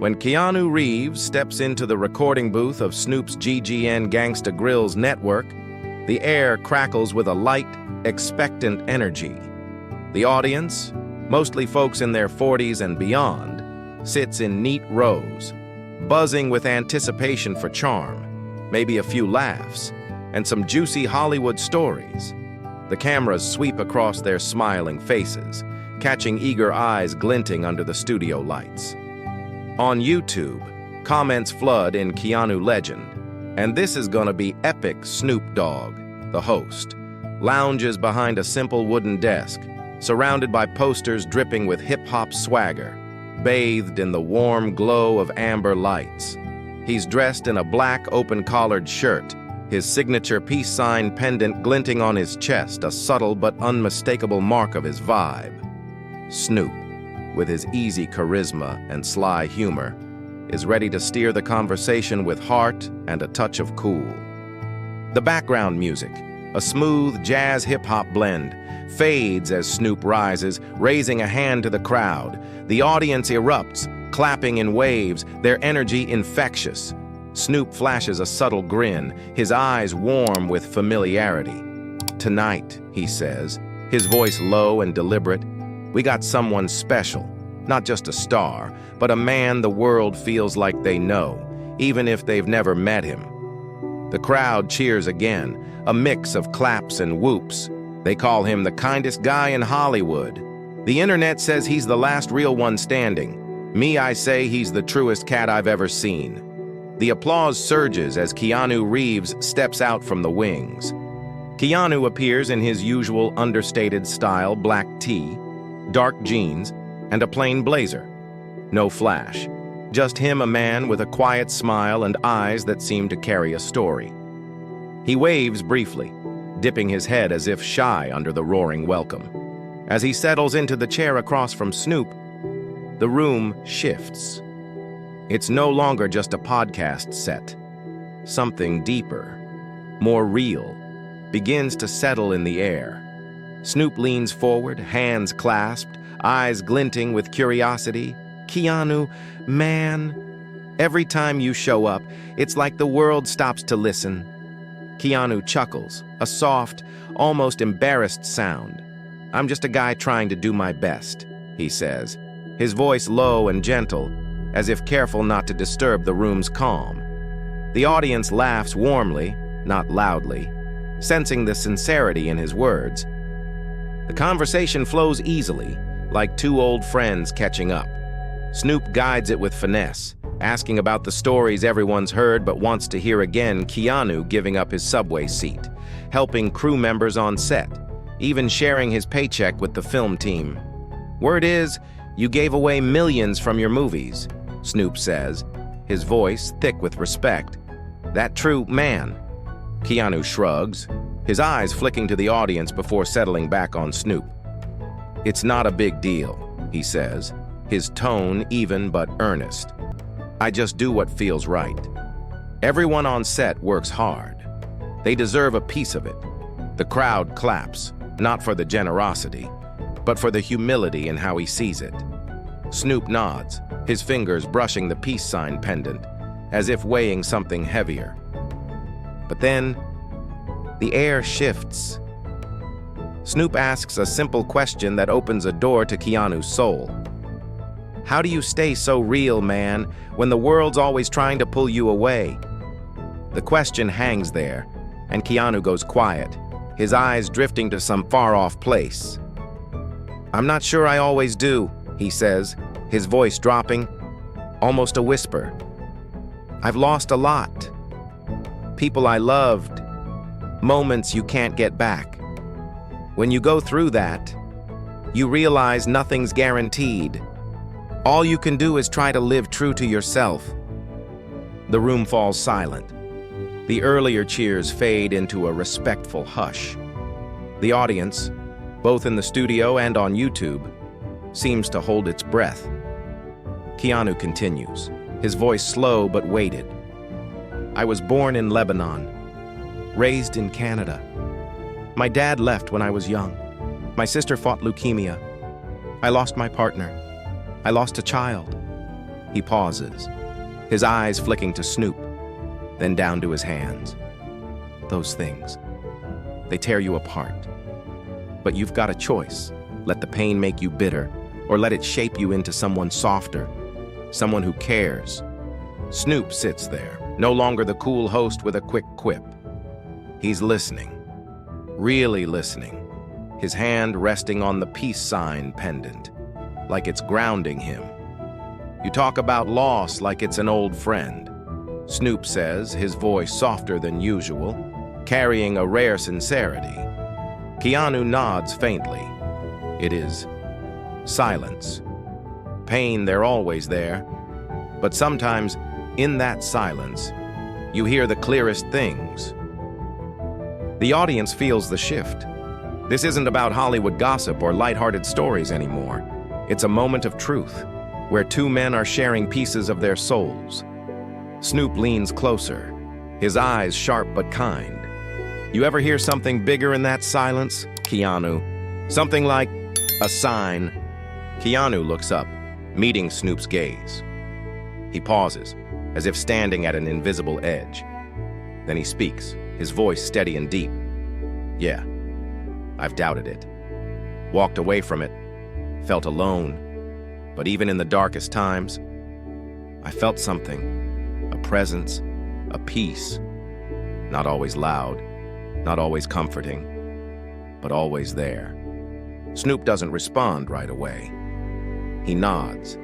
When Keanu Reeves steps into the recording booth of Snoop's GGN Gangsta Grillz network, the air crackles with a light, expectant energy. The audience, mostly folks in their 40s and beyond, sits in neat rows, buzzing with anticipation for charm, maybe a few laughs, and some juicy Hollywood stories. The cameras sweep across their smiling faces, catching eager eyes glinting under the studio lights. On YouTube, comments flood in Keanu legend, and this is gonna be epic. Snoop Dogg, the host, lounges behind a simple wooden desk, surrounded by posters dripping with hip-hop swagger, bathed in the warm glow of amber lights. He's dressed in a black open-collared shirt, his signature peace sign pendant glinting on his chest, a subtle but unmistakable mark of his vibe. Snoop, with his easy charisma and sly humor, is ready to steer the conversation with heart and a touch of cool. The background music, a smooth jazz hip-hop blend, fades as Snoop rises, raising a hand to the crowd. The audience erupts, clapping in waves, their energy infectious. Snoop flashes a subtle grin, his eyes warm with familiarity. "Tonight," he says, his voice low and deliberate, "we got someone special, not just a star, but a man the world feels like they know, even if they've never met him." The crowd cheers again, a mix of claps and whoops. They call him the kindest guy in Hollywood. The internet says he's the last real one standing. Me, I say he's the truest cat I've ever seen. The applause surges as Keanu Reeves steps out from the wings. Keanu appears in his usual understated style: black tee, dark jeans, and a plain blazer. No flash. Just him, a man with a quiet smile and eyes that seem to carry a story. He waves briefly, dipping his head as if shy under the roaring welcome. As he settles into the chair across from Snoop, the room shifts. It's no longer just a podcast set. Something deeper, more real, begins to settle in the air. Snoop leans forward, hands clasped, eyes glinting with curiosity. "Keanu, man, every time you show up, it's like the world stops to listen." Keanu chuckles, a soft, almost embarrassed sound. "I'm just a guy trying to do my best," he says, his voice low and gentle, as if careful not to disturb the room's calm. The audience laughs warmly, not loudly, sensing the sincerity in his words. The conversation flows easily, like two old friends catching up. Snoop guides it with finesse, asking about the stories everyone's heard but wants to hear again. Keanu giving up his subway seat, helping crew members on set, even sharing his paycheck with the film team. "Word is, you gave away millions from your movies," Snoop says, his voice thick with respect. "That true, man?" Keanu shrugs, his eyes flicking to the audience before settling back on Snoop. "It's not a big deal," he says, his tone even but earnest. "I just do what feels right." Everyone on set works hard. They deserve a piece of it. The crowd claps, not for the generosity, but for the humility in how he sees it. Snoop nods, his fingers brushing the peace sign pendant, as if weighing something heavier. But then, the air shifts. Snoop asks a simple question that opens a door to Keanu's soul. "How do you stay so real, man, when the world's always trying to pull you away?" The question hangs there, and Keanu goes quiet, his eyes drifting to some far-off place. "I'm not sure I always do," he says, his voice dropping, almost a whisper. "I've lost a lot. People I loved, moments you can't get back. When you go through that, you realize nothing's guaranteed. All you can do is try to live true to yourself." The room falls silent. The earlier cheers fade into a respectful hush. The audience, both in the studio and on YouTube, seems to hold its breath. Keanu continues, his voice slow but weighted. "I was born in Lebanon, raised in Canada. My dad left when I was young. My sister fought leukemia. I lost my partner. I lost a child. He pauses, his eyes flicking to Snoop, then down to his hands. Those things, they tear you apart. But you've got a choice. Let the pain make you bitter, or let it shape you into someone softer, someone who cares. Snoop sits there, no longer the cool host with a quick quip. He's listening, really listening, his hand resting on the peace sign pendant, like it's grounding him. You talk about loss like it's an old friend, Snoop says, his voice softer than usual, carrying a rare sincerity. Keanu nods faintly. It is silence. Pain, they're always there. But sometimes, in that silence, you hear the clearest things. The audience feels the shift. This isn't about Hollywood gossip or lighthearted stories anymore. It's a moment of truth, where two men are sharing pieces of their souls. Snoop leans closer, his eyes sharp but kind. You ever hear something bigger in that silence, Keanu? Something like a sign. Keanu looks up, meeting Snoop's gaze. He pauses, as if standing at an invisible edge. Then he speaks, his voice steady and deep. Yeah, I've doubted it. Walked away from it, felt alone. But even in the darkest times, I felt something, a presence, a peace. Not always loud, not always comforting, but always there. Snoop doesn't respond right away. He nods,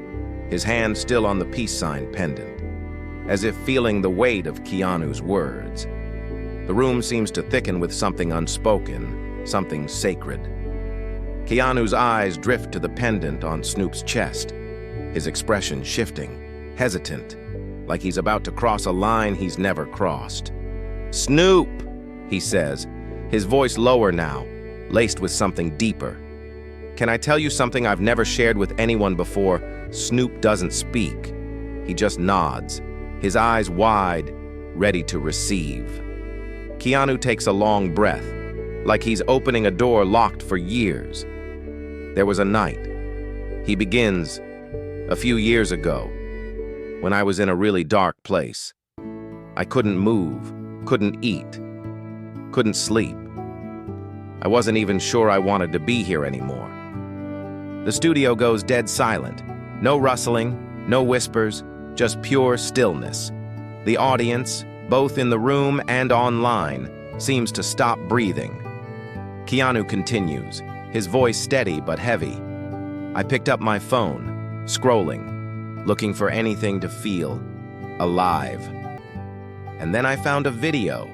his hand still on the peace sign pendant, as if feeling the weight of Keanu's words. The room seems to thicken with something unspoken, something sacred. Keanu's eyes drift to the pendant on Snoop's chest, his expression shifting, hesitant, like he's about to cross a line he's never crossed. "Snoop," he says, his voice lower now, laced with something deeper. "Can I tell you something I've never shared with anyone before?" Snoop doesn't speak. He just nods, his eyes wide, ready to receive. Keanu takes a long breath, like he's opening a door locked for years. There was a night. He begins, a few years ago, when I was in a really dark place. I couldn't move, couldn't eat, couldn't sleep. I wasn't even sure I wanted to be here anymore. The studio goes dead silent. No rustling, no whispers, just pure stillness. The audience, both in the room and online, seems to stop breathing. Keanu continues, his voice steady but heavy. I picked up my phone, scrolling, looking for anything to feel alive. And then I found a video.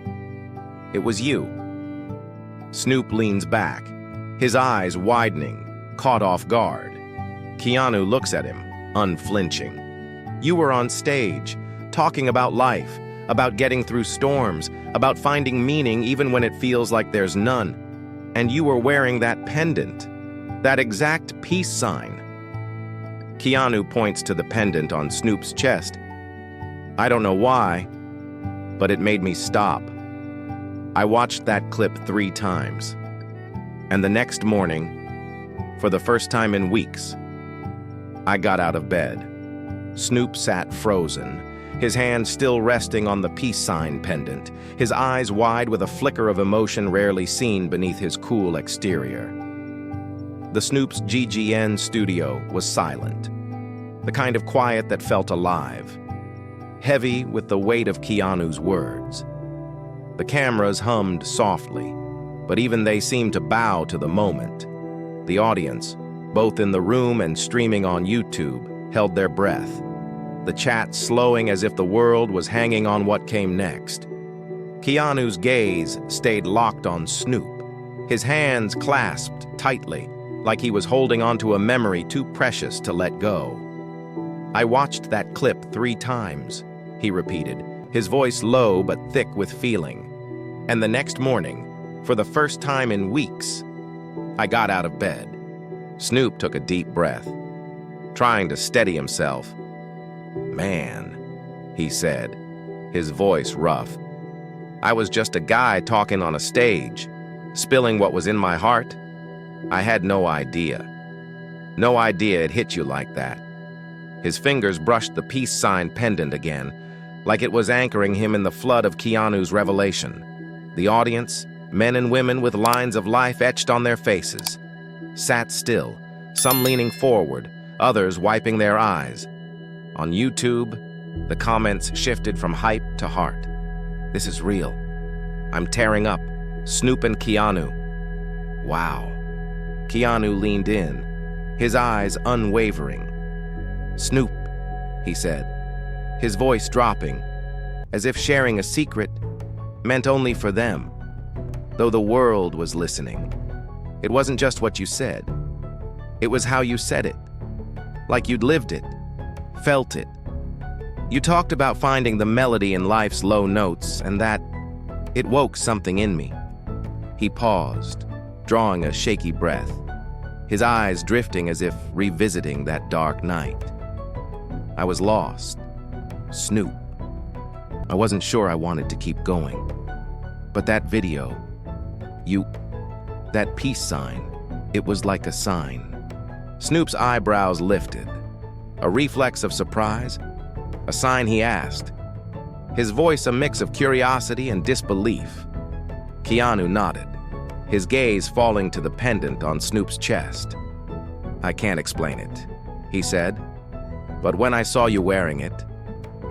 It was you. Snoop leans back, his eyes widening, caught off guard. Keanu looks at him, unflinching. You were on stage, talking about life, about getting through storms, about finding meaning even when it feels like there's none. And you were wearing that pendant, that exact peace sign. Keanu points to the pendant on Snoop's chest. I don't know why, but it made me stop. I watched that clip 3 times. And the next morning, for the first time in weeks, I got out of bed. Snoop sat frozen, his hand still resting on the peace sign pendant, his eyes wide with a flicker of emotion rarely seen beneath his cool exterior. The Snoop's GGN studio was silent, the kind of quiet that felt alive, heavy with the weight of Keanu's words. The cameras hummed softly, but even they seemed to bow to the moment. The audience, both in the room and streaming on YouTube, held their breath, the chat slowing as if the world was hanging on what came next. Keanu's gaze stayed locked on Snoop, his hands clasped tightly, like he was holding onto a memory too precious to let go. I watched that clip 3 times, he repeated, his voice low but thick with feeling. And the next morning, for the first time in weeks, I got out of bed. Snoop took a deep breath, trying to steady himself. Man, he said, his voice rough. I was just a guy talking on a stage, spilling what was in my heart. I had no idea. No idea it hit you like that. His fingers brushed the peace sign pendant again, like it was anchoring him in the flood of Keanu's revelation. The audience, men and women with lines of life etched on their faces, sat still, some leaning forward, others wiping their eyes. On YouTube, the comments shifted from hype to heart. "This is real. I'm tearing up. Snoop and Keanu." "Wow." Keanu leaned in, his eyes unwavering. "Snoop," he said, his voice dropping, as if sharing a secret meant only for them, though the world was listening. It wasn't just what you said. It was how you said it, like you'd lived it, felt it. You talked about finding the melody in life's low notes, and that it woke something in me. He paused, drawing a shaky breath, his eyes drifting as if revisiting that dark night. I was lost. Snoop. I wasn't sure I wanted to keep going. But that video, that peace sign, it was like a sign. Snoop's eyebrows lifted, a reflex of surprise, a sign he asked, his voice a mix of curiosity and disbelief. Keanu nodded, his gaze falling to the pendant on Snoop's chest. "I can't explain it," he said, "but when I saw you wearing it,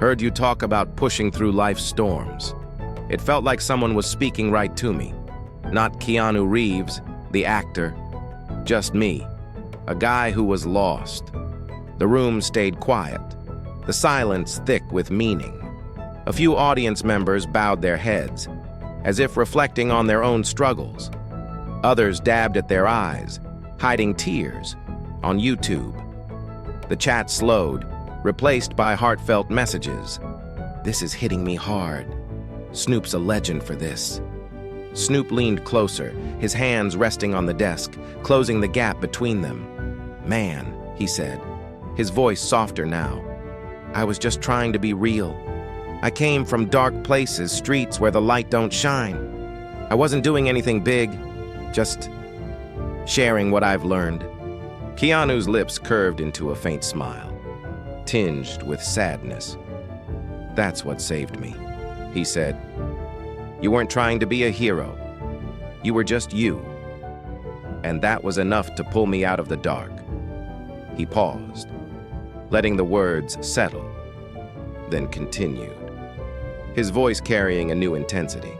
heard you talk about pushing through life's storms, it felt like someone was speaking right to me. Not Keanu Reeves, the actor, just me, a guy who was lost." The room stayed quiet, the silence thick with meaning. A few audience members bowed their heads, as if reflecting on their own struggles. Others dabbed at their eyes, hiding tears. On YouTube, the chat slowed, replaced by heartfelt messages. "This is hitting me hard. Snoop's a legend for this." Snoop leaned closer, his hands resting on the desk, closing the gap between them. "Man," he said, his voice softer now, "I was just trying to be real. I came from dark places, streets where the light don't shine. I wasn't doing anything big, just sharing what I've learned." Keanu's lips curved into a faint smile, tinged with sadness. "That's what saved me," he said. "You weren't trying to be a hero. You were just you. And that was enough to pull me out of the dark." He paused, letting the words settle, then continued, his voice carrying a new intensity.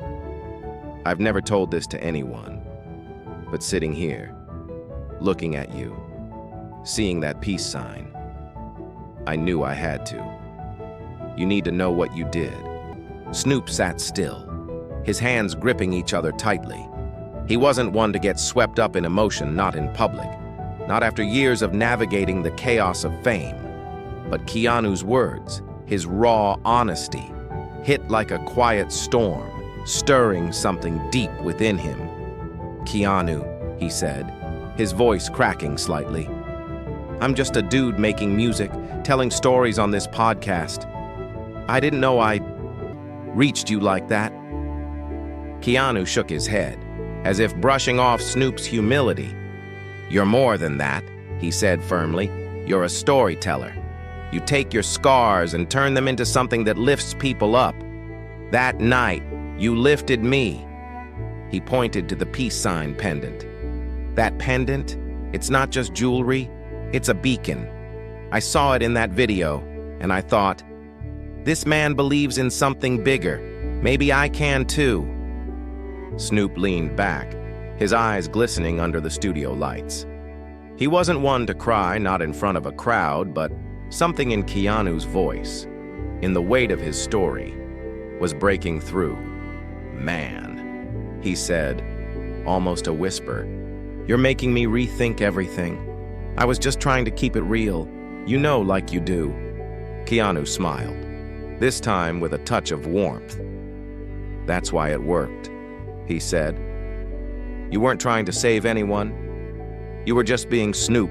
"I've never told this to anyone, but sitting here, looking at you, seeing that peace sign, I knew I had to. You need to know what you did." Snoop sat still, his hands gripping each other tightly. He wasn't one to get swept up in emotion, not in public, not after years of navigating the chaos of fame. But Keanu's words, his raw honesty, hit like a quiet storm, stirring something deep within him. "Keanu," he said, his voice cracking slightly, "I'm just a dude making music, telling stories on this podcast. I didn't know I reached you like that." Keanu shook his head, as if brushing off Snoop's humility. "You're more than that," he said firmly. "You're a storyteller. You take your scars and turn them into something that lifts people up. That night, you lifted me." He pointed to the peace sign pendant. "That pendant, it's not just jewelry, it's a beacon. I saw it in that video, and I thought, this man believes in something bigger. Maybe I can too." Snoop leaned back, his eyes glistening under the studio lights. He wasn't one to cry, not in front of a crowd, but something in Keanu's voice, in the weight of his story, was breaking through. "Man," he said, almost a whisper, "you're making me rethink everything. I was just trying to keep it real, like you do." Keanu smiled, this time with a touch of warmth. "That's why it worked," he said. "You weren't trying to save anyone. You were just being Snoop.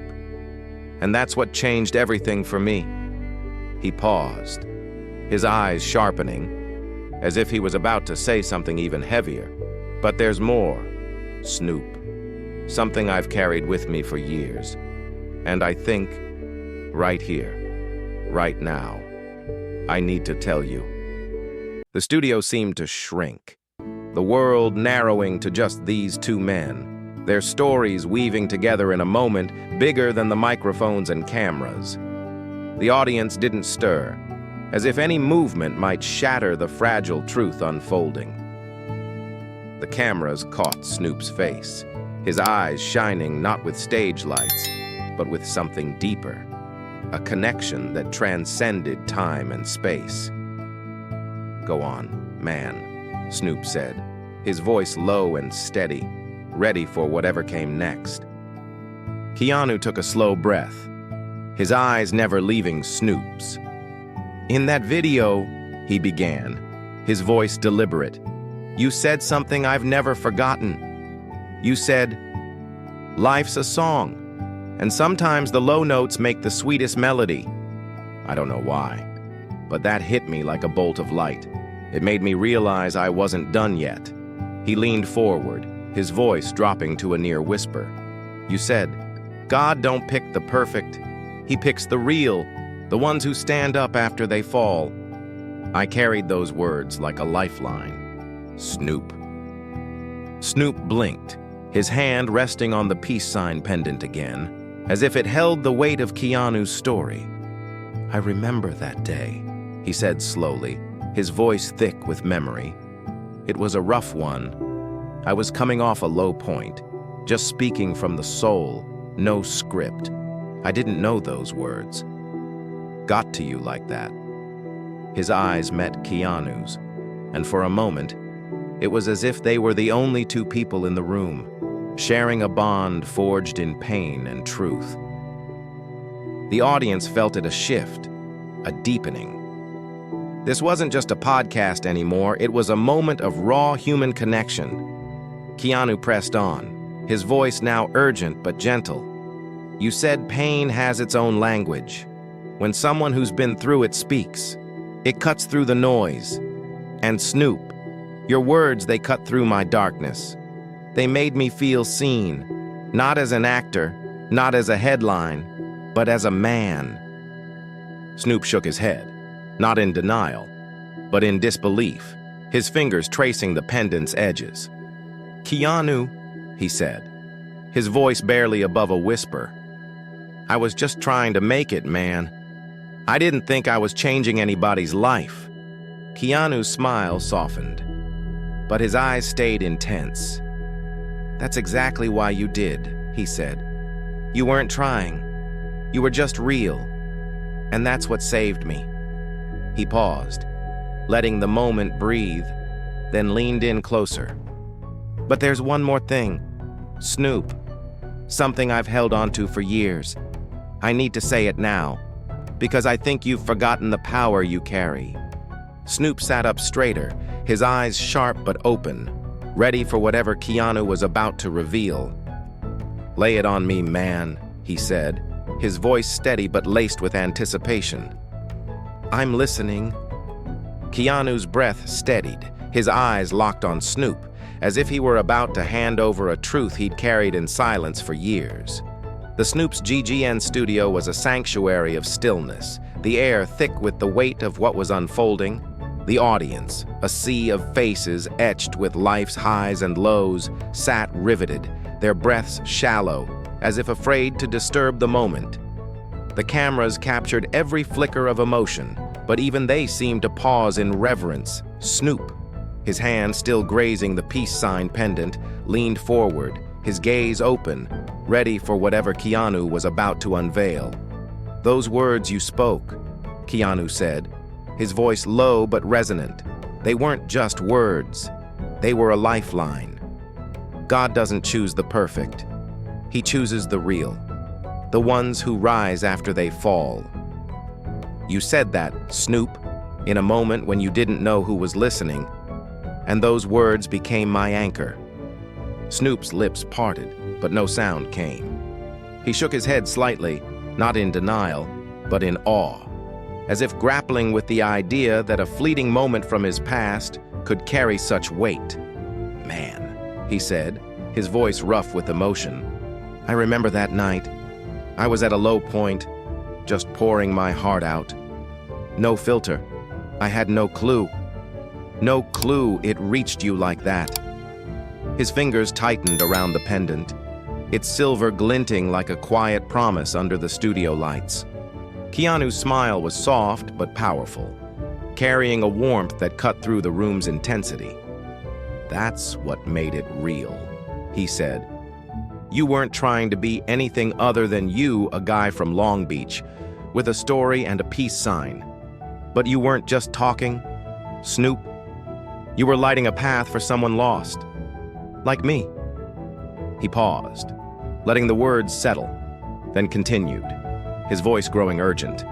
And that's what changed everything for me." He paused, his eyes sharpening, as if he was about to say something even heavier. "But there's more, Snoop. Something I've carried with me for years. And I think, right here, right now. I need to tell you." The studio seemed to shrink, the world narrowing to just these two men, their stories weaving together in a moment bigger than the microphones and cameras. The audience didn't stir, as if any movement might shatter the fragile truth unfolding. The cameras caught Snoop's face, his eyes shining not with stage lights, but with something deeper, a connection that transcended time and space. "Go on, man," Snoop said, his voice low and steady, ready for whatever came next. Keanu took a slow breath, his eyes never leaving Snoop's. "In that video," he began, his voice deliberate, "you said something I've never forgotten. You said, 'Life's a song, and sometimes the low notes make the sweetest melody.' I don't know why, but that hit me like a bolt of light. It made me realize I wasn't done yet." He leaned forward, his voice dropping to a near whisper. "You said, 'God don't pick the perfect, He picks the real, the ones who stand up after they fall.' I carried those words like a lifeline." Snoop. Snoop blinked, his hand resting on the peace sign pendant again, as if it held the weight of Keanu's story. "I remember that day," he said slowly, his voice thick with memory. "It was a rough one. I was coming off a low point, just speaking from the soul, no script. I didn't know those words. Got to you like that." His eyes met Keanu's, and for a moment, it was as if they were the only two people in the room, sharing a bond forged in pain and truth. The audience felt it a shift, a deepening. This wasn't just a podcast anymore, it was a moment of raw human connection. Keanu pressed on, his voice now urgent but gentle. "You said pain has its own language. When someone who's been through it speaks, it cuts through the noise. And Snoop, your words, they cut through my darkness. They made me feel seen, not as an actor, not as a headline, but as a man." Snoop shook his head, not in denial, but in disbelief, his fingers tracing the pendant's edges. "Keanu," he said, his voice barely above a whisper, "I was just trying to make it, man. I didn't think I was changing anybody's life." Keanu's smile softened, but his eyes stayed intense. "That's exactly why you did," he said. "You weren't trying. You were just real. And that's what saved me." He paused, letting the moment breathe, then leaned in closer. "But there's one more thing, Snoop. Something I've held onto for years. I need to say it now, because I think you've forgotten the power you carry." Snoop sat up straighter, his eyes sharp but open, ready for whatever Keanu was about to reveal. "Lay it on me, man," he said, his voice steady but laced with anticipation. "I'm listening." Keanu's breath steadied, his eyes locked on Snoop, as if he were about to hand over a truth he'd carried in silence for years. The Snoop's GGN studio was a sanctuary of stillness, the air thick with the weight of what was unfolding. The audience, a sea of faces etched with life's highs and lows, sat riveted, their breaths shallow, as if afraid to disturb the moment. The cameras captured every flicker of emotion, but even they seemed to pause in reverence. Snoop, his hand still grazing the peace sign pendant, leaned forward, his gaze open, ready for whatever Keanu was about to unveil. "Those words you spoke," Keanu said, his voice low but resonant. "They weren't just words. They were a lifeline. God doesn't choose the perfect. He chooses the real, the ones who rise after they fall." You said that, Snoop, in a moment when you didn't know who was listening, and those words became my anchor. Snoop's lips parted, but no sound came. He shook his head slightly, not in denial, but in awe, as if grappling with the idea that a fleeting moment from his past could carry such weight. "Man," he said, his voice rough with emotion, "I remember that night. I was at a low point, just pouring my heart out. No filter. I had no clue. No clue it reached you like that. His fingers tightened around the pendant, its silver glinting like a quiet promise under the studio lights. Keanu's smile was soft but powerful, carrying a warmth that cut through the room's intensity. "That's what made it real," he said. "You weren't trying to be anything other than you, a guy from Long Beach, with a story and a peace sign. But you weren't just talking, Snoop. You were lighting a path for someone lost. Like me." He paused, letting the words settle, then continued, his voice growing urgent.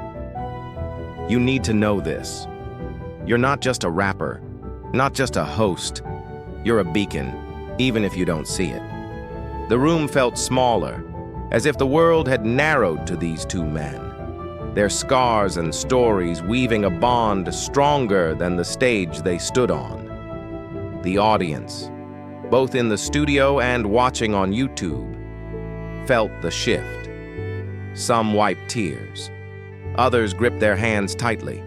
"You need to know this. You're not just a rapper, not just a host. You're a beacon, even if you don't see it." The room felt smaller, as if the world had narrowed to these two men, their scars and stories weaving a bond stronger than the stage they stood on. The audience, both in the studio and watching on YouTube, felt the shift. Some wiped tears. Others gripped their hands tightly,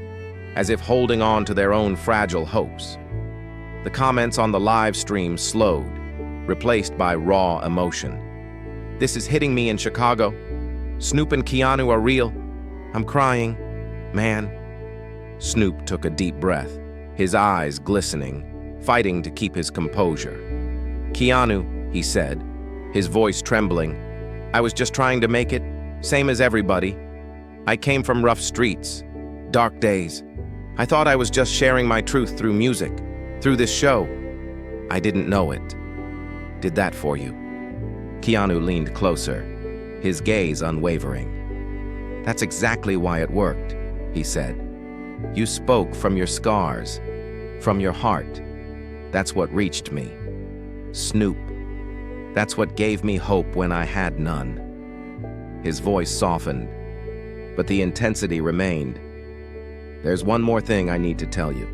as if holding on to their own fragile hopes. The comments on the live stream slowed, replaced by raw emotion. "This is hitting me in Chicago. Snoop and Keanu are real. I'm crying. Man." Snoop took a deep breath, his eyes glistening, fighting to keep his composure. "Keanu," he said, his voice trembling, "I was just trying to make it, same as everybody. I came from rough streets, dark days. I thought I was just sharing my truth through music, through this show. I didn't know it. Did that for you." Keanu leaned closer, his gaze unwavering. "That's exactly why it worked," he said. "You spoke from your scars, from your heart. That's what reached me. Snoop. That's what gave me hope when I had none." His voice softened, but the intensity remained. "There's one more thing I need to tell you.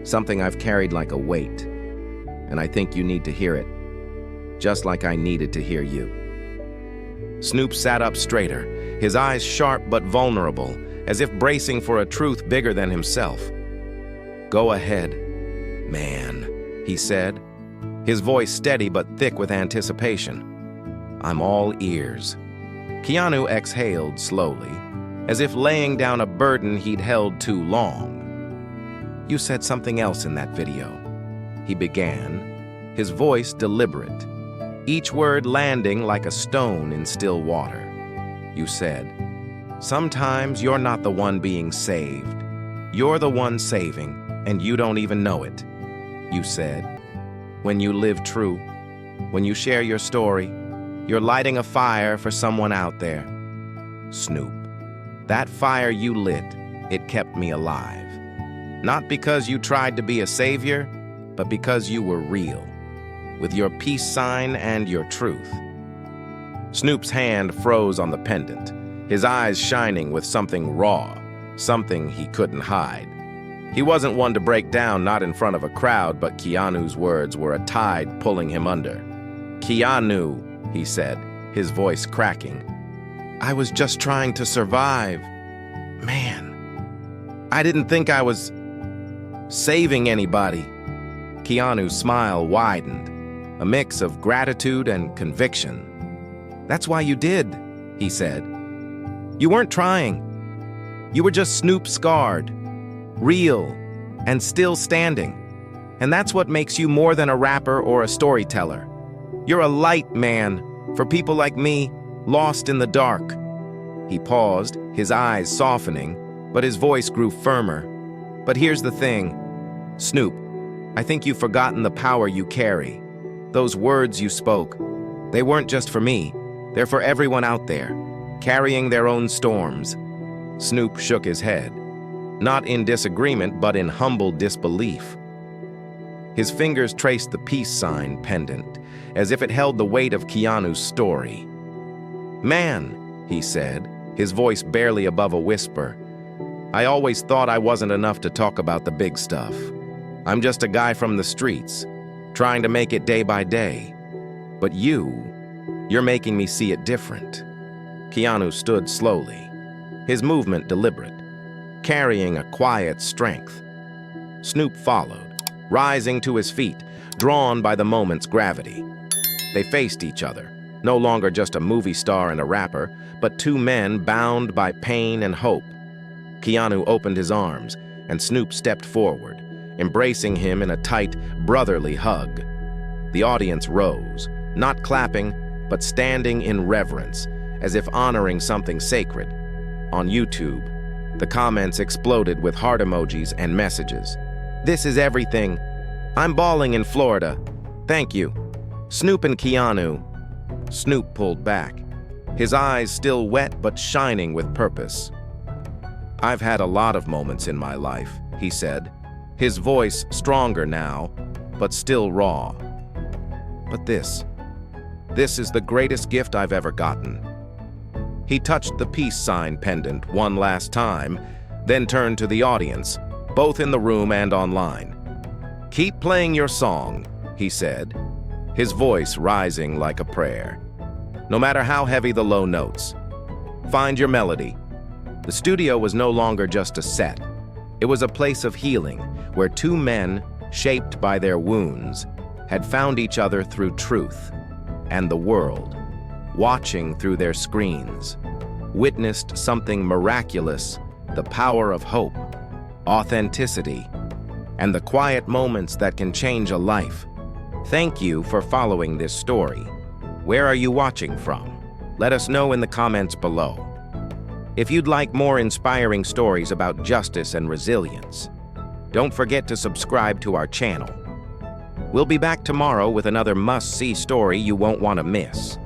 Something I've carried like a weight, and I think you need to hear it, just like I needed to hear you." Snoop sat up straighter, his eyes sharp but vulnerable, as if bracing for a truth bigger than himself. "Go ahead, man," he said, his voice steady but thick with anticipation. "I'm all ears." Keanu exhaled slowly, as if laying down a burden he'd held too long. "You said something else in that video," he began, his voice deliberate, each word landing like a stone in still water. "You said, sometimes you're not the one being saved. You're the one saving, and you don't even know it. You said, when you live true, when you share your story, you're lighting a fire for someone out there. Snoop, that fire you lit, it kept me alive. Not because you tried to be a savior, but because you were real, with your peace sign and your truth." Snoop's hand froze on the pendant, his eyes shining with something raw, something he couldn't hide. He wasn't one to break down, not in front of a crowd, but Keanu's words were a tide pulling him under. "Keanu," he said, his voice cracking, "I was just trying to survive. Man, I didn't think I was saving anybody." Keanu's smile widened, a mix of gratitude and conviction. "That's why you did," he said. "You weren't trying. You were just Snoop scarred, real, and still standing. And that's what makes you more than a rapper or a storyteller. You're a light, man, for people like me, lost in the dark." He paused, his eyes softening, but his voice grew firmer. "But here's the thing, Snoop, I think you've forgotten the power you carry. Those words you spoke, they weren't just for me, they're for everyone out there, carrying their own storms." Snoop shook his head, not in disagreement, but in humble disbelief. His fingers traced the peace sign pendant, as if it held the weight of Keanu's story. "Man," he said, his voice barely above a whisper, "I always thought I wasn't enough to talk about the big stuff. I'm just a guy from the streets, trying to make it day by day. But you're making me see it different." Keanu stood slowly, his movement deliberate. carrying a quiet strength. Snoop followed, rising to his feet, drawn by the moment's gravity. They faced each other, no longer just a movie star and a rapper, but two men bound by pain and hope. Keanu opened his arms, and Snoop stepped forward, embracing him in a tight, brotherly hug. The audience rose, not clapping, but standing in reverence, as if honoring something sacred. On YouTube, the comments exploded with heart emojis and messages. "This is everything. I'm balling in Florida. Thank you. Snoop and Keanu." Snoop pulled back, his eyes still wet but shining with purpose. "I've had a lot of moments in my life," he said, his voice stronger now, but still raw. "But this is the greatest gift I've ever gotten." He touched the peace sign pendant one last time, then turned to the audience, both in the room and online. "Keep playing your song," he said, his voice rising like a prayer. "No matter how heavy the low notes, find your melody." The studio was no longer just a set. It was a place of healing, where two men, shaped by their wounds, had found each other through truth, and the world, watching through their screens, witnessed something miraculous: the power of hope, authenticity, and the quiet moments that can change a life. Thank you for following this story. Where are you watching from? Let us know in the comments below. If you'd like more inspiring stories about justice and resilience, don't forget to subscribe to our channel. We'll be back tomorrow with another must-see story you won't want to miss.